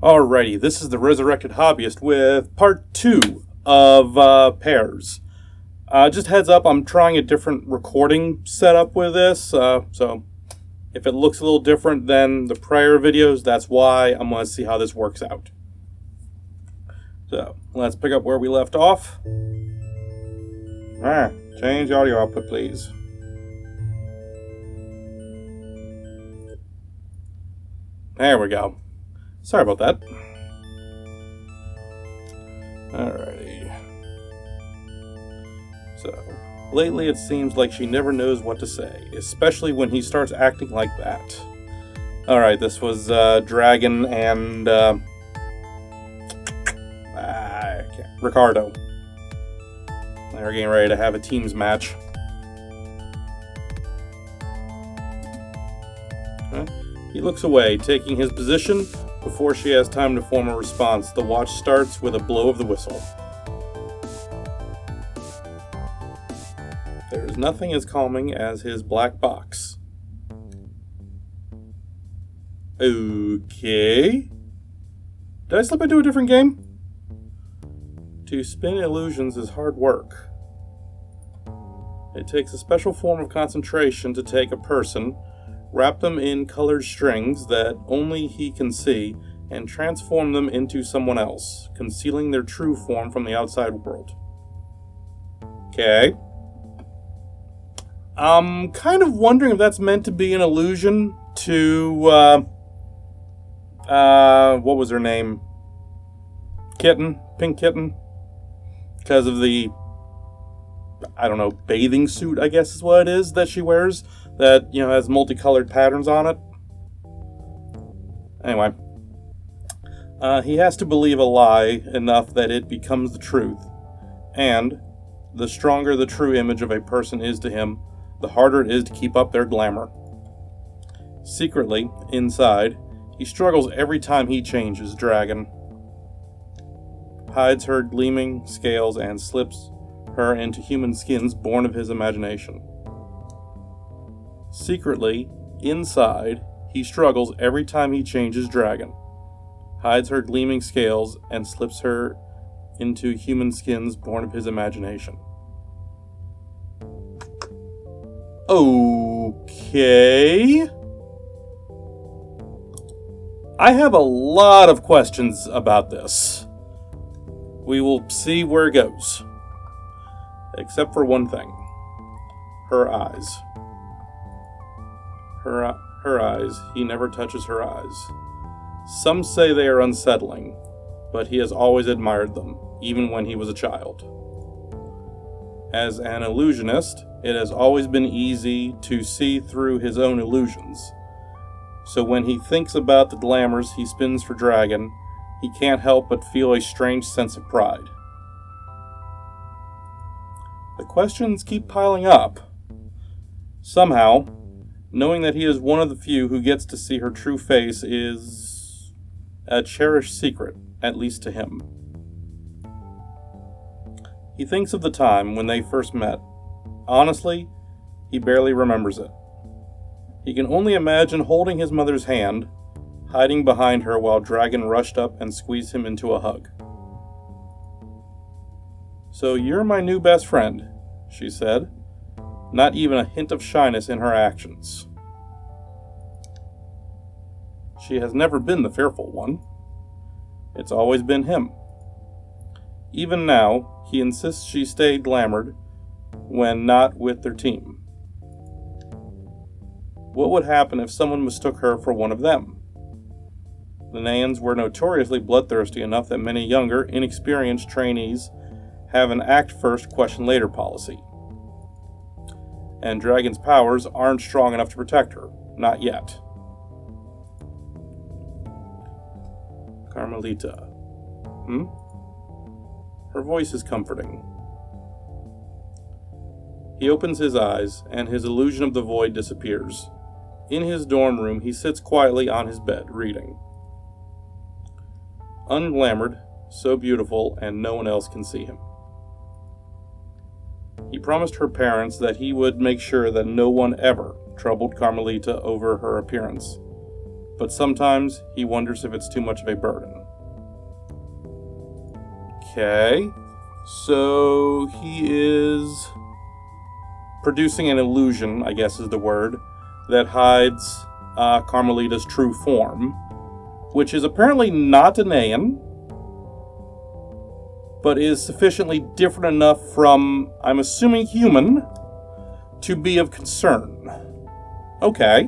Alrighty, this is the Resurrected Hobbyist with part 2 of Pairs. Just heads up, I'm trying a different recording setup with this, so if it looks a little different than the prior videos, that's why. I'm going to see how this works out. So, let's pick up where we left off. Change audio output, please. There we go. Sorry about that. Alrighty. So, lately it seems like she never knows what to say, especially when he starts acting like that. Alright, this was Dragon and Ricardo. They're getting ready to have a teams match. He looks away, taking his position. Before she has time to form a response, the watch starts with a blow of the whistle. There is nothing as calming as his black box. Okay. Did I slip into a different game? To spin illusions is hard work. It takes a special form of concentration to take a person, wrap them in colored strings that only he can see, and transform them into someone else, concealing their true form from the outside world. Okay. I'm kind of wondering if that's meant to be an allusion to, what was her name? Kitten? Pink Kitten? Because of the, I don't know, bathing suit, I guess is what it is, that she wears. That, has multicolored patterns on it. Anyway. He has to believe a lie enough that it becomes the truth. And the stronger the true image of a person is to him, the harder it is to keep up their glamour. Secretly, inside, he struggles every time he changes Dragon. Hides her gleaming scales and slips her into human skins born of his imagination. Secretly, inside, he struggles every time he changes Dragon, hides her gleaming scales, and slips her into human skins born of his imagination. Okay. I have a lot of questions about this. We will see where it goes. Except for one thing. Her eyes. Her eyes. He never touches her eyes. Some say they are unsettling, but he has always admired them, even when he was a child. As an illusionist, it has always been easy to see through his own illusions. So when he thinks about the glamours he spins for Dragon, he can't help but feel a strange sense of pride. The questions keep piling up. Somehow, knowing that he is one of the few who gets to see her true face is a cherished secret, at least to him. He thinks of the time when they first met. Honestly, he barely remembers it. He can only imagine holding his mother's hand, hiding behind her while Dragon rushed up and squeezed him into a hug. "So you're my new best friend," she said, not even a hint of shyness in her actions. She has never been the fearful one. It's always been him. Even now, he insists she stay glamored when not with their team. What would happen if someone mistook her for one of them? The Nayans were notoriously bloodthirsty enough that many younger, inexperienced trainees have an act-first, question-later policy. And Dragon's powers aren't strong enough to protect her. Not yet. Carmelita. Her voice is comforting. He opens his eyes, and his illusion of the void disappears. In his dorm room, he sits quietly on his bed, reading. Unglamored, so beautiful, and no one else can see him. He promised her parents that he would make sure that no one ever troubled Carmelita over her appearance. but sometimes he wonders if it's too much of a burden. Okay, so he is producing an illusion, I guess is the word, that hides Carmelita's true form, which is apparently not an Aeon, but is sufficiently different enough from, I'm assuming, human, to be of concern. Okay.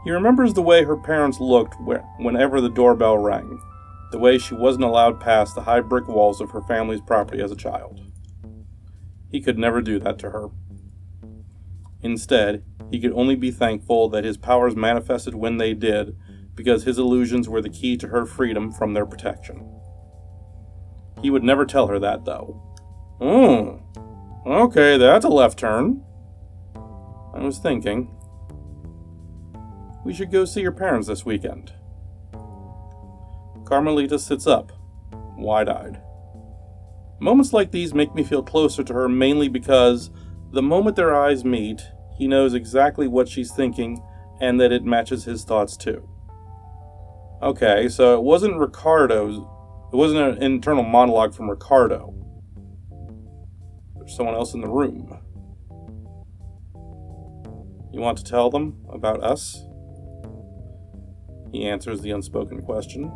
He remembers the way her parents looked whenever the doorbell rang, the way she wasn't allowed past the high brick walls of her family's property as a child. He could never do that to her. Instead, he could only be thankful that his powers manifested when they did, because his illusions were the key to her freedom from their protection. He would never tell her that, though. Okay, that's a left turn. I was thinking, we should go see your parents this weekend. Carmelita sits up, wide-eyed. Moments like these make me feel closer to her, mainly because the moment their eyes meet, he knows exactly what she's thinking and that it matches his thoughts too. Okay, so it wasn't an internal monologue from Ricardo. There's someone else in the room. You want to tell them about us? He answers the unspoken question.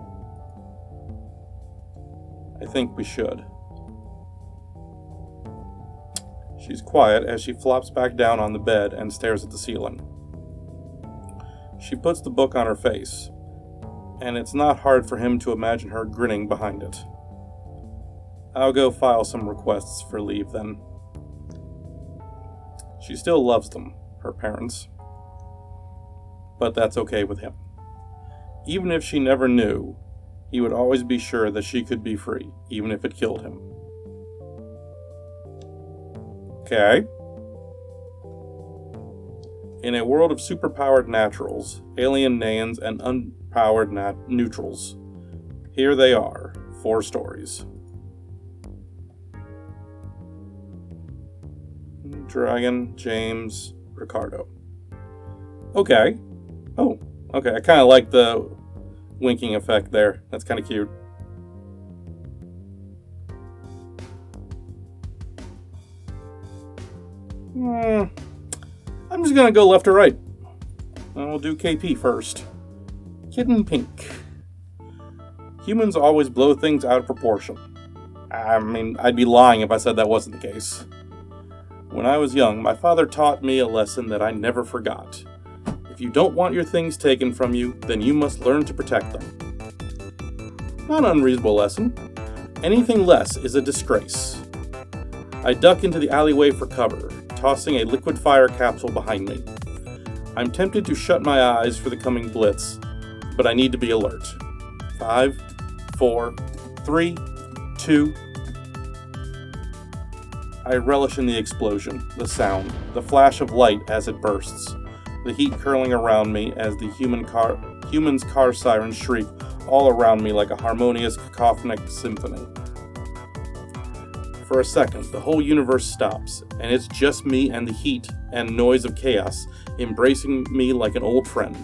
I think we should. She's quiet as she flops back down on the bed and stares at the ceiling. She puts the book on her face, and it's not hard for him to imagine her grinning behind it. I'll go file some requests for leave then. She still loves them, her parents. But that's okay with him. Even if she never knew, he would always be sure that she could be free, even if it killed him. Okay. In a world of superpowered naturals, alien Naans, and unpowered neutrals, here they are, 4 stories. Dragon, James, Ricardo. Okay. Oh, okay. I kind of like the winking effect there. That's kind of cute. I'm just gonna go left or right. I'll do KP first. Kitten Pink. Humans always blow things out of proportion. I mean, I'd be lying if I said that wasn't the case. When I was young, my father taught me a lesson that I never forgot. If you don't want your things taken from you, then you must learn to protect them. Not an unreasonable lesson. Anything less is a disgrace. I duck into the alleyway for cover, tossing a liquid fire capsule behind me. I'm tempted to shut my eyes for the coming blitz, but I need to be alert. 5, 4, 3, 2. I relish in the explosion, the sound, the flash of light as it bursts, the heat curling around me as the human's car sirens shriek all around me like a harmonious, cacophonic symphony. For a second, the whole universe stops, and it's just me and the heat and noise of chaos embracing me like an old friend.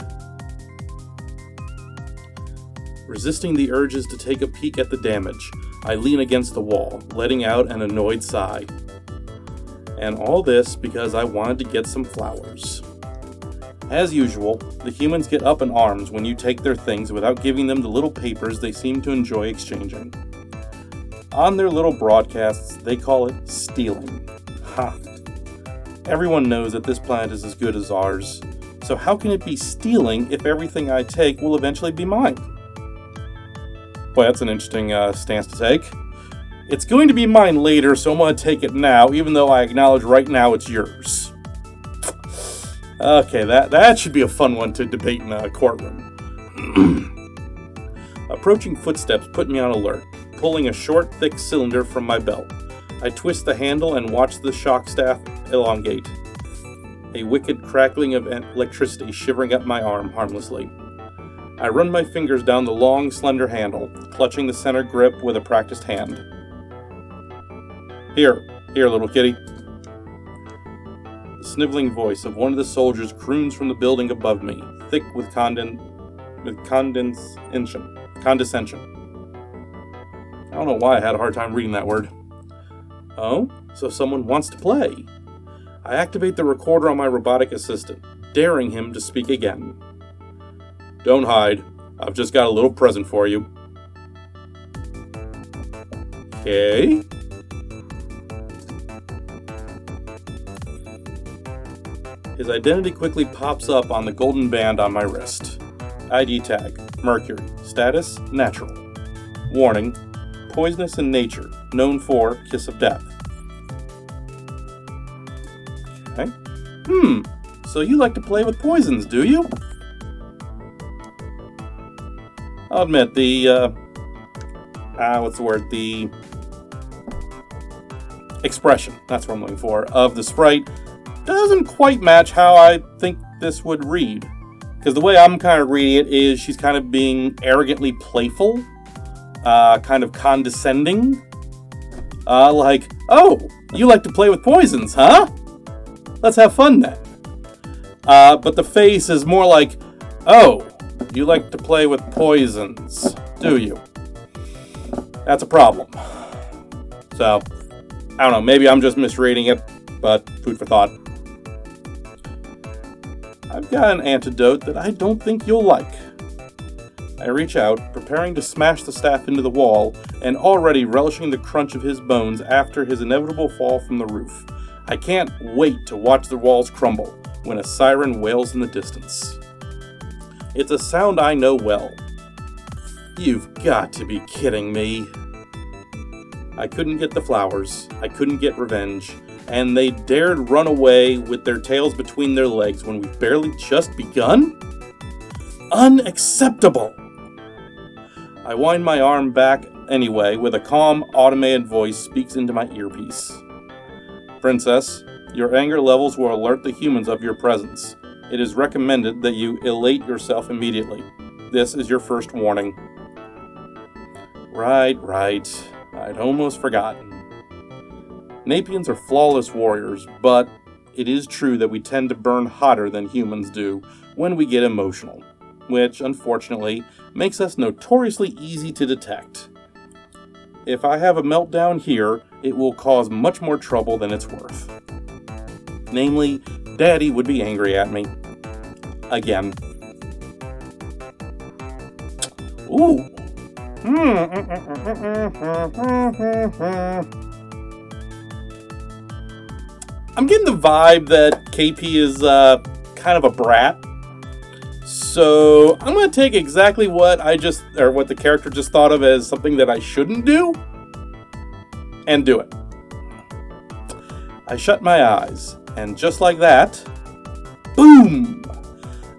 Resisting the urges to take a peek at the damage, I lean against the wall, letting out an annoyed sigh. And all this because I wanted to get some flowers. As usual, the humans get up in arms when you take their things without giving them the little papers they seem to enjoy exchanging. On their little broadcasts, they call it stealing. Ha! Everyone knows that this planet is as good as ours, so how can it be stealing if everything I take will eventually be mine? Boy, that's an interesting stance to take. It's going to be mine later, so I'm going to take it now, even though I acknowledge right now it's yours. Okay, that should be a fun one to debate in a courtroom. Approaching footsteps put me on alert, pulling a short, thick cylinder from my belt. I twist the handle and watch the shock staff elongate. A wicked crackling of electricity shivering up my arm harmlessly. I run my fingers down the long, slender handle, clutching the center grip with a practiced hand. Here, little kitty. The sniveling voice of one of the soldiers croons from the building above me, thick with condescension. I don't know why I had a hard time reading that word. Oh, so someone wants to play. I activate the recorder on my robotic assistant, daring him to speak again. Don't hide. I've just got a little present for you. Okay. His identity quickly pops up on the golden band on my wrist. ID tag, Mercury. Status, natural. Warning, poisonous in nature, known for kiss of death. Okay. So you like to play with poisons, do you? I'll admit, the expression, that's what I'm looking for, of the sprite doesn't quite match how I think this would read. Because the way I'm kind of reading it is she's kind of being arrogantly playful, kind of condescending. Like, oh, you like to play with poisons, huh? Let's have fun then. But the face is more like, oh, you like to play with poisons, do you? That's a problem. So, I don't know, maybe I'm just misreading it, but food for thought. I've got an antidote that I don't think you'll like. I reach out, preparing to smash the staff into the wall, and already relishing the crunch of his bones after his inevitable fall from the roof. I can't wait to watch the walls crumble when a siren wails in the distance. It's a sound I know well. You've got to be kidding me. I couldn't get the flowers, I couldn't get revenge, and they dared run away with their tails between their legs when we've barely just begun? Unacceptable! I wind my arm back anyway, with a calm, automated voice speaks into my earpiece. Princess, your anger levels will alert the humans of your presence. It is recommended that you elate yourself immediately. This is your first warning. Right. I'd almost forgotten. Napians are flawless warriors, but it is true that we tend to burn hotter than humans do when we get emotional, which, unfortunately, makes us notoriously easy to detect. If I have a meltdown here, it will cause much more trouble than it's worth. Namely, Daddy would be angry at me. Again. Ooh. I'm getting the vibe that KP is kind of a brat. So I'm going to take exactly what the character just thought of as something that I shouldn't do, and do it. I shut my eyes, and just like that, boom!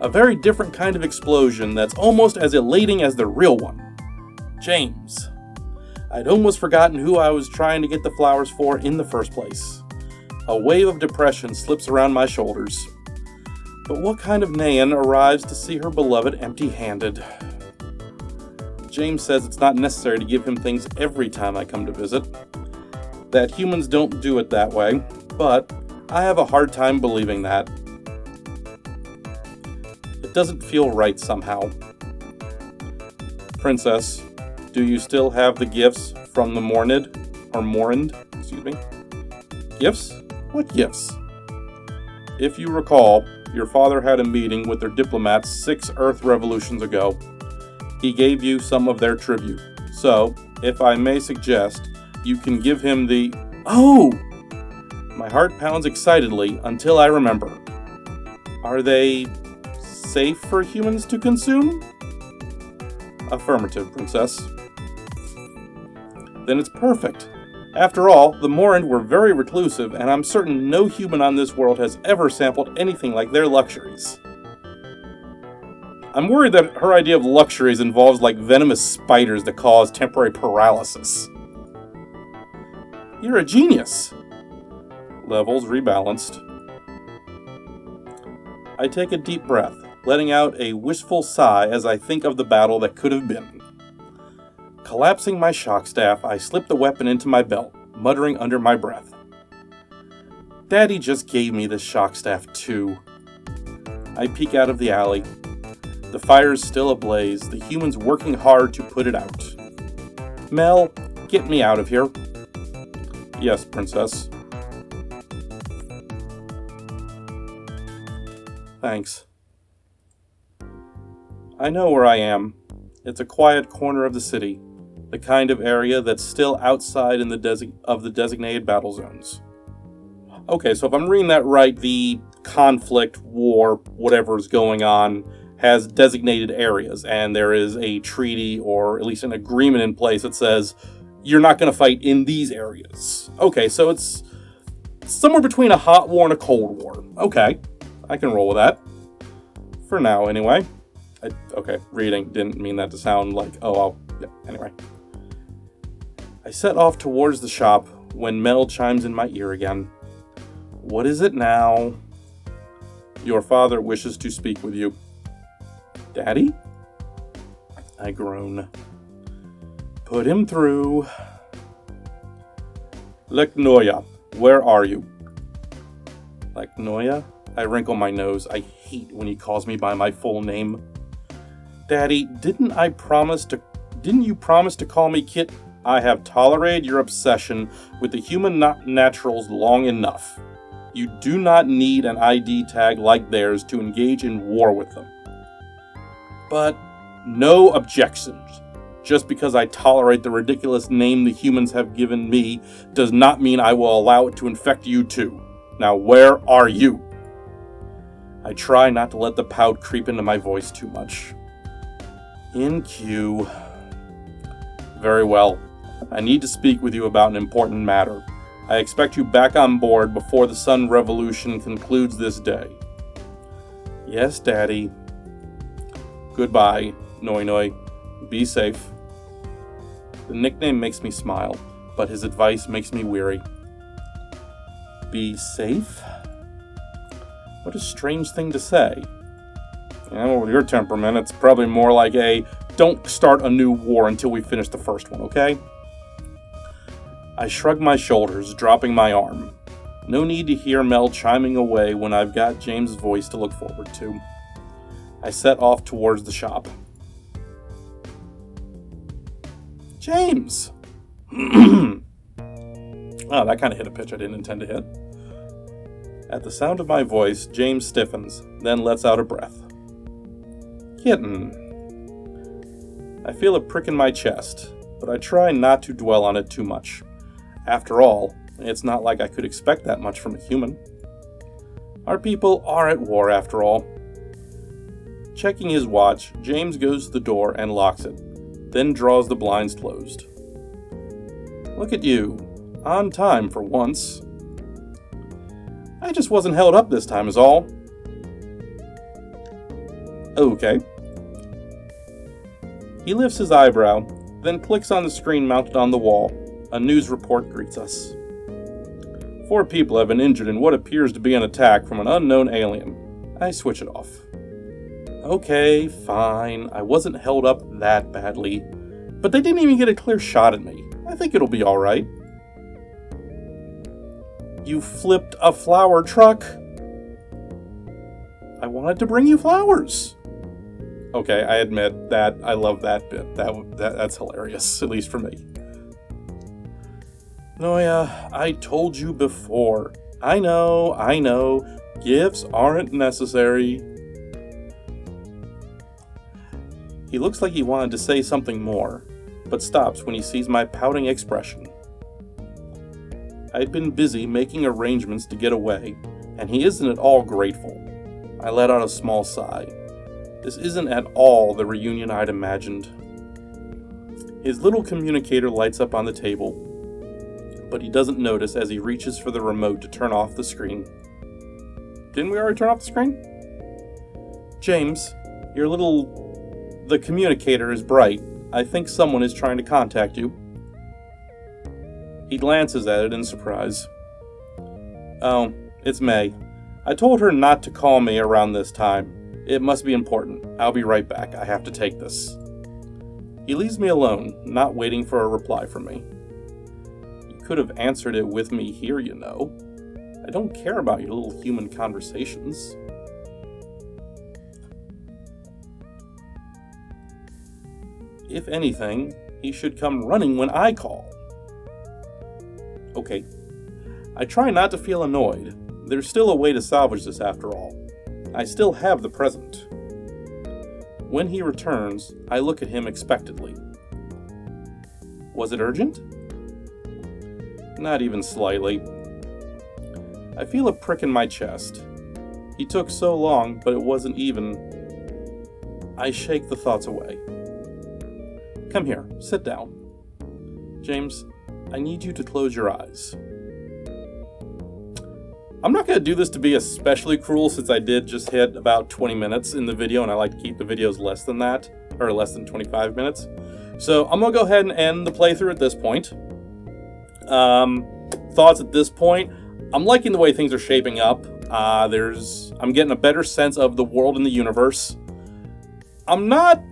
A very different kind of explosion that's almost as elating as the real one. James. I'd almost forgotten who I was trying to get the flowers for in the first place. A wave of depression slips around my shoulders. But what kind of Nayan arrives to see her beloved empty-handed? James says it's not necessary to give him things every time I come to visit. That humans don't do it that way, but I have a hard time believing that. It doesn't feel right somehow. Princess, do you still have the gifts from the Mornid? Gifts? What gifts? If you recall, your father had a meeting with their diplomats 6 Earth revolutions ago. He gave you some of their tribute. So, if I may suggest, you can give him the... Oh! My heart pounds excitedly until I remember. Are they safe for humans to consume? Affirmative, Princess. Then it's perfect. After all, the Morand were very reclusive, and I'm certain no human on this world has ever sampled anything like their luxuries. I'm worried that her idea of luxuries involves like venomous spiders that cause temporary paralysis. You're a genius. Levels rebalanced. I take a deep breath, letting out a wistful sigh as I think of the battle that could have been. Collapsing my shock staff, I slip the weapon into my belt, muttering under my breath. Daddy just gave me this shock staff too. I peek out of the alley. The fire is still ablaze, the humans working hard to put it out. Mel, get me out of here. Yes, Princess. Thanks. I know where I am. It's a quiet corner of the city, the kind of area that's still outside in the designated battle zones. Okay, so if I'm reading that right, the conflict, war, whatever is going on, has designated areas, and there is a treaty, or at least an agreement in place that says, you're not going to fight in these areas. Okay, so it's somewhere between a hot war and a cold war. Okay, I can roll with that. For now, anyway. Okay, reading didn't mean that to sound like, anyway. I set off towards the shop when Mel chimes in my ear again. What is it now? Your father wishes to speak with you. Daddy? I groan. Put him through. Leknoya, where are you? Leknoya? I wrinkle my nose. I hate when he calls me by my full name. Daddy, didn't you promise to call me Kit? I have tolerated your obsession with the human naturals long enough. You do not need an ID tag like theirs to engage in war with them. But no objections. Just because I tolerate the ridiculous name the humans have given me does not mean I will allow it to infect you too. Now where are you? I try not to let the pout creep into my voice too much. In queue. Very well. I need to speak with you about an important matter. I expect you back on board before the Sun Revolution concludes this day. Yes, Daddy. Goodbye, Noi Noi. Be safe. The nickname makes me smile, but his advice makes me weary. Be safe? What a strange thing to say. And with your temperament, it's probably more like a, don't start a new war until we finish the first one, okay? I shrug my shoulders, dropping my arm. No need to hear Mel chiming away when I've got James' voice to look forward to. I set off towards the shop. James! Oh, that kind of hit a pitch I didn't intend to hit. At the sound of my voice, James stiffens, then lets out a breath. Kitten. I feel a prick in my chest, but I try not to dwell on it too much. After all, it's not like I could expect that much from a human. Our people are at war, after all. Checking his watch, James goes to the door and locks it, then draws the blinds closed. Look at you, on time for once. I just wasn't held up this time is all. Okay. He lifts his eyebrow, then clicks on the screen mounted on the wall. A news report greets us. 4 people have been injured in what appears to be an attack from an unknown alien. I switch it off. Okay, fine. I wasn't held up that badly. But they didn't even get a clear shot at me. I think it'll be alright. You flipped a flower truck? I wanted to bring you flowers. Okay, I admit that I love that bit. That's hilarious, at least for me. Noya, I told you before. I know. Gifts aren't necessary. He looks like he wanted to say something more, but stops when he sees my pouting expression. I'd been busy making arrangements to get away, and he isn't at all grateful. I let out a small sigh. This isn't at all the reunion I'd imagined. His little communicator lights up on the table, but he doesn't notice as he reaches for the remote to turn off the screen. Didn't we already turn off the screen? James, the communicator is bright. I think someone is trying to contact you. He glances at it in surprise. Oh, it's May. I told her not to call me around this time. It must be important. I'll be right back. I have to take this. He leaves me alone, not waiting for a reply from me. You could have answered it with me here, you know. I don't care about your little human conversations. If anything, he should come running when I call. Okay. I try not to feel annoyed. There's still a way to salvage this after all. I still have the present. When he returns, I look at him expectantly. Was it urgent? Not even slightly. I feel a prick in my chest. He took so long, but it wasn't even. I shake the thoughts away. Come here, sit down. James, I need you to close your eyes. I'm not going to do this to be especially cruel since I did just hit about 20 minutes in the video and I like to keep the videos less than that, or less than 25 minutes. So I'm going to go ahead and end the playthrough at this point. Thoughts at this point, I'm liking the way things are shaping up. I'm getting a better sense of the world and the universe. I'm not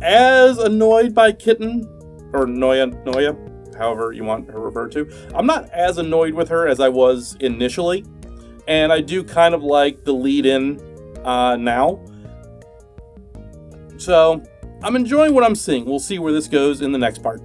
as annoyed by Kitten, or Noya, however you want her referred to. I'm not as annoyed with her as I was initially, and I do kind of like the lead-in now. So, I'm enjoying what I'm seeing. We'll see where this goes in the next part.